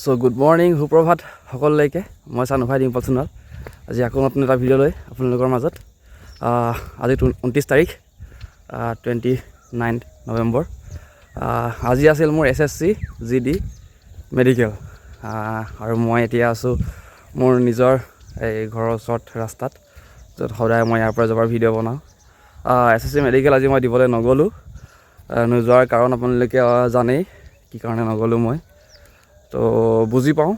So good morning সুপ্ৰভাত সকলোলৈকে মই চানুভাই ডিম্পল সোণোৱাল আজি আকৌ নতুন এটা ভিডিঅ' লৈ আপোনালোকৰ মাজত আজি 29 তাৰিখ 29 নৱেম্বৰ আজি আছিল মোৰ SSC GD মেডিকেল আৰু মই এতিয়া আছোঁ মোৰ নিজৰ এই ঘৰৰ ওচৰত ৰাস্তাত য'ত সদায় মই ইয়াৰ পৰা যাবৰ ভিডিঅ' বনাওঁ SSC মেডিকেল আজি মই দিবলৈ নগ'লোঁ নোযোৱাৰ কাৰণ আপোনালোকে জানেই কি কাৰণে নগ'লোঁ মই তো বুজি পাওঁ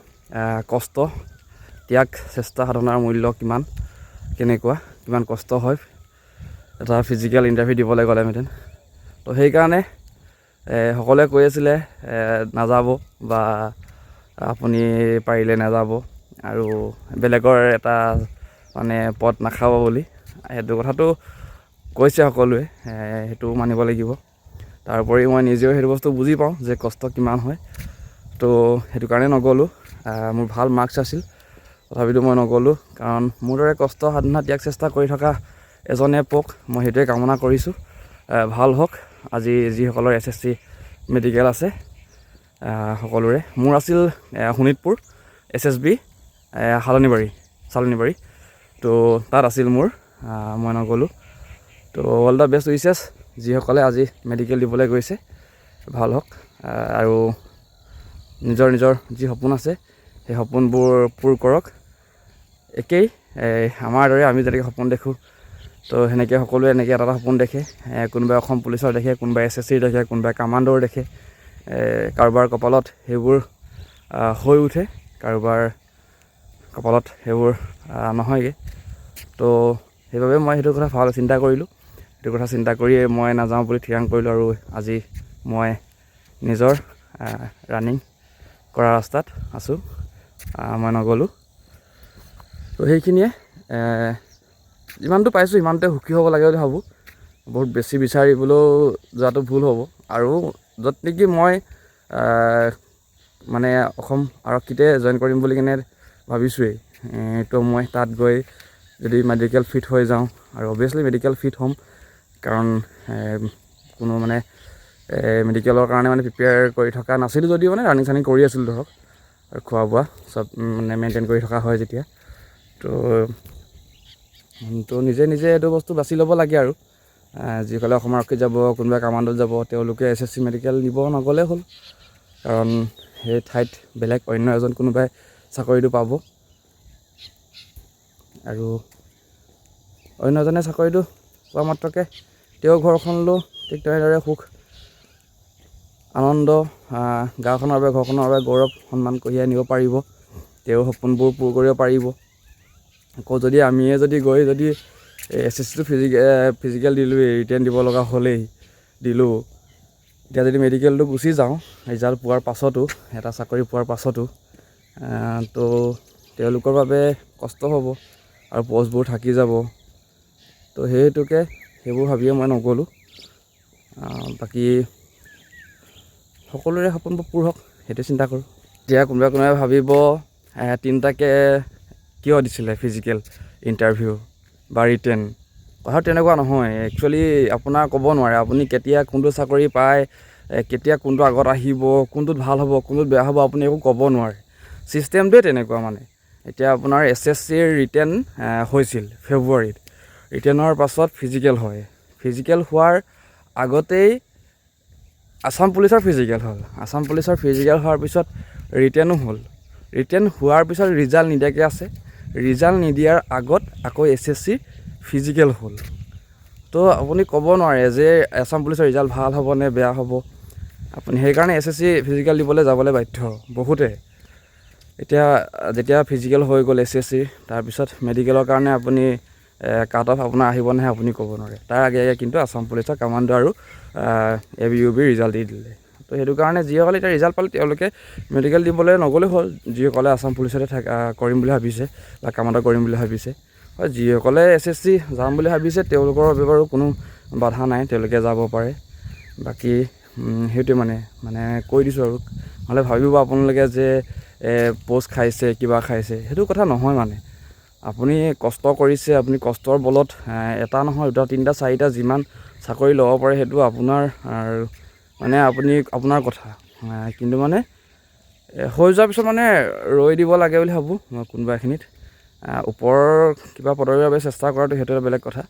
কষ্ট ত্যাগ চেষ্টা সাধনাৰ মূল্য কিমান কষ্ট হয় এটা ফিজিকেল ইণ্টাৰভিউ দিবলৈ গ'লে মেটেন তো সেইকাৰণে সকলোৱে কৈ আছিলে নাযাব বা আপুনি পাৰিলে নাযাব আৰু বেলেগৰ এটা মানে পথ নাখাব বুলি সেইটো কথাটো কৈছে সকলোৱে সেইটো মানিব লাগিব তাৰোপৰি মই নিজেও সেইটো বস্তু বুজি পাওঁ যে কষ্ট কিমান হয় তো সেইটো কাৰণে নগ'লোঁ মোৰ ভাল মাৰ্কছ আছিল তথাপিতো মই নগ'লোঁ কাৰণ মোৰ দৰে কষ্ট সাধনা ত্যাগ চেষ্টা কৰি থকা এজনে পক মই সেইটোৱে কামনা কৰিছোঁ ভাল হওক আজি যিসকলৰ SSC মেডিকেল আছে সকলোৰে মোৰ আছিল শোণিতপুৰ SSB চালনীবাৰী তো তাত আছিল মোৰ মই নগ'লোঁ তো অল দ্য বেষ্ট উইচেছ যিসকলে আজি মেডিকেল দিবলৈ গৈছে ভাল হওক আৰু নিজৰ যি সপোন আছে সেই সপোনবোৰ পূৰ কৰক একেই আমাৰ দৰে আমি যেনেকৈ সপোন দেখোঁ তো সেনেকৈ সকলোৱে এনেকৈ এটা সপোন দেখে কোনোবাই অসম পুলিচৰ দেখে কোনোবাই SSCৰ দেখে কোনোবাই কামাণ্ডোৰ দেখে কাৰোবাৰ কপালত সেইবোৰ হৈ উঠে কাৰোবাৰ কপালত সেইবোৰ নহয়গৈ তো সেইবাবে মই সেইটো কথা ভাল চিন্তা কৰিলোঁ সেইটো কথা চিন্তা কৰিয়ে মই নাযাওঁ বুলি থিৰাং কৰিলোঁ আৰু আজি মই নিজৰ ৰানিং কৰা ৰাস্তাত আছোঁ মই নগ'লোঁ তো সেইখিনিয়ে যিমানটো পাইছোঁ সিমানতে সুখী হ'ব লাগে বুলি ভাবোঁ বহুত বেছি বিচাৰিবলৈও যোৱাটো ভুল হ'ব আৰু য'ত নেকি মই মানে অসম আৰক্ষীতে জইন কৰিম বুলি কিনে ভাবিছোঁৱেই তো মই তাত গৈ যদি মেডিকেল ফিট হৈ যাওঁ আৰু অভিয়াছলি মেডিকেল ফিট হ'ম কাৰণ কোনো মানে মেডিকেলৰ কাৰণে মানে প্ৰিপেয়াৰ কৰি থকা নাছিলোঁ যদিও মানে ৰানিং চানিং কৰি আছিলোঁ ধৰক আৰু খোৱা বোৱা চব মানে মেইনটেইন কৰি থকা হয় যেতিয়া তো নিজে এইটো বস্তু বাছি ল'ব লাগে আৰু যিসকলে অসম আৰক্ষীত যাব কোনোবাই কামাণ্ডোত যাব তেওঁলোকে SSC মেডিকেল নিব নগ'লেই হ'ল কাৰণ সেই ঠাইত বেলেগ অন্য এজন কোনোবাই চাকৰিটো পাব আৰু অন্য এজনে চাকৰিটো পোৱা মাত্ৰকে তেওঁ ঘৰখনলৈও ঠিক তেনেদৰে সুখ আনন্দ গাঁওখনৰ বাবে ঘৰখনৰ বাবে গৌৰৱ সন্মান কঢ়িয়াই নিব পাৰিব তেওঁ সপোনবোৰ পূৰ কৰিব পাৰিব আকৌ যদি আমিয়ে গৈ SSCটো ফিজিকেল দিলোঁ ৰিটেন দিব লগা হ'লেই দিলোঁ এতিয়া যদি মেডিকেলটো গুচি যাওঁ ৰিজাল্ট পোৱাৰ পাছতো এটা চাকৰি পোৱাৰ পাছতো তো তেওঁলোকৰ বাবে কষ্ট হ'ব আৰু পষ্টবোৰ থাকি যাব তো সেইবোৰ ভাবিয়ে মই নগ'লোঁ বাকী সকলোৰে সপোনবোৰ পূৰ হওক সেইটো চিন্তা কৰোঁ এতিয়া কোনোবাই ভাবিব 3টাকে কিয় দিছিলে ফিজিকেল ইণ্টাৰভিউ বা ৰিটেন কথাটো তেনেকুৱা নহয় একচুৱেলি আপোনাৰ ক'ব নোৱাৰে আপুনি কেতিয়া কোনটো চাকৰি পায় কেতিয়া কোনটো আগত আহিব কোনটোত ভাল হ'ব কোনটোত বেয়া হ'ব আপুনি একো ক'ব নোৱাৰে ছিষ্টেমটোৱে তেনেকুৱা মানে এতিয়া আপোনাৰ SSCৰ ৰিটেন হৈছিল ফেব্ৰুৱাৰীত ৰিটেনৰ পাছত ফিজিকেল হয় ফিজিকেল হোৱাৰ আগতেই আসাম পুলিচৰ ফিজিকেল হ'ল আসাম পুলিচৰ ফিজিকেল হোৱাৰ পিছত ৰিটেনো হ'ল ৰিটেন হোৱাৰ পিছত ৰিজাল্ট নিদিয়াকৈ আছে ৰিজাল্ট নিদিয়াৰ আগত আকৌ SSC ফিজিকেল হ'ল তো আপুনি ক'ব নোৱাৰে যে আসাম পুলিচৰ ৰিজাল্ট ভাল হ'ব নে বেয়া হ'ব আপুনি সেইকাৰণে SSC ফিজিকেল দিবলৈ যাবলৈ বাধ্য বহুতে এতিয়া যেতিয়া ফিজিকেল হৈ গ'ল SSC তাৰপিছত মেডিকেলৰ কাৰণে আপুনি কাট অফ আপোনাৰ আহিব নাহে আপুনি ক'ব নোৱাৰে তাৰ আগে কিন্তু আসাম পুলিচৰ কামাণ্ডো আৰু ABUB ৰিজাল্ট দি দিলে তো সেইটো কাৰণে যিসকলে এতিয়া ৰিজাল্ট পালে তেওঁলোকে মেডিকেল দিবলৈ নগ'লেই হ'ল যিসকলে আসাম পুলিচতে কৰিম বুলি ভাবিছে বা কামাণ্ডো কৰিম বুলি ভাবিছে হয় যিসকলে SSC যাম বুলি ভাবিছে তেওঁলোকৰ বাবে বাৰু কোনো বাধা নাই তেওঁলোকে যাব পাৰে বাকী সেইটোৱে মানে কৈ দিছোঁ আৰু নহ'লে ভাবিব আপোনালোকে যে পষ্ট খাইছে কিবা খাইছে সেইটো কথা নহয় মানে আপুনি কষ্ট কৰিছে আপুনি কষ্টৰ বলত এটা নহয় দুটা তিনিটা চাৰিটা যিমান চাকৰি ল'ব পাৰে সেইটো আপোনাৰ মানে আপোনাৰ কথা কিন্তু মানে হৈ যোৱাৰ পিছত মানে ৰৈ দিব লাগে বুলি ভাবোঁ মই কোনোবা এখিনিত। ওপৰৰ কিবা পদবীৰ বাবে চেষ্টা কৰাটো সেইটো এটা বেলেগ কথা,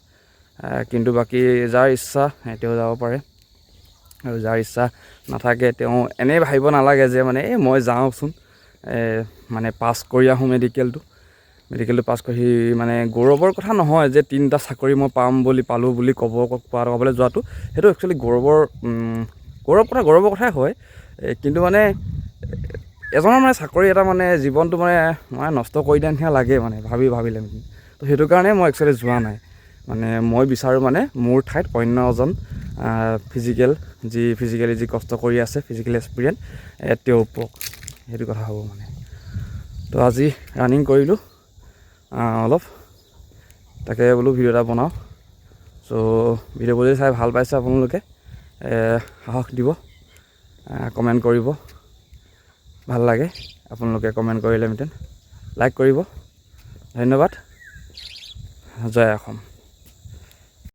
কিন্তু বাকী যাৰ ইচ্ছা তেওঁ যাব পাৰে, আৰু যাৰ ইচ্ছা নাথাকে তেওঁ এনেই ভাবিব নালাগে যে মানে মই যাওঁচোন মানে পাছ কৰি আহোঁ মেডিকেলটো পাছ কৰি মানে গৌৰৱৰ কথা নহয় যে 3টা চাকৰি মই পালোঁ বুলি ক'বলৈ যোৱাটো, সেইটো একচুৱেলি গৌৰৱৰ কথাই হয়। কিন্তু মানে এজনৰ মানে চাকৰি এটা মানে জীৱনটো মানে নষ্ট কৰি দিয়া নিচিনা লাগে মানে ভাবিলে মানে। তো সেইটো কাৰণে মই একচুৱেলি যোৱা নাই। মানে মই বিচাৰোঁ মানে মোৰ ঠাইত অন্য এজন ফিজিকেলি যি কষ্ট কৰি আছে, ফিজিকেল এক্সপিৰিয়েঞ্চ তেওঁ পাওক, সেইটো কথা হ'ব মানে। তো আজি ৰানিং কৰিলোঁ অলপ, তাকে বোলো ভিডিঅ' এটা বনাওঁ। চ' ভিডিঅ'বোৰ যদি চাই ভাল পাইছে আপোনালোকে সাহস দিব, কমেণ্ট কৰিব, ভাল লাগে আপোনালোকে কমেণ্ট কৰিলে লাইক কৰিব। ধন্যবাদ। জয় অসম।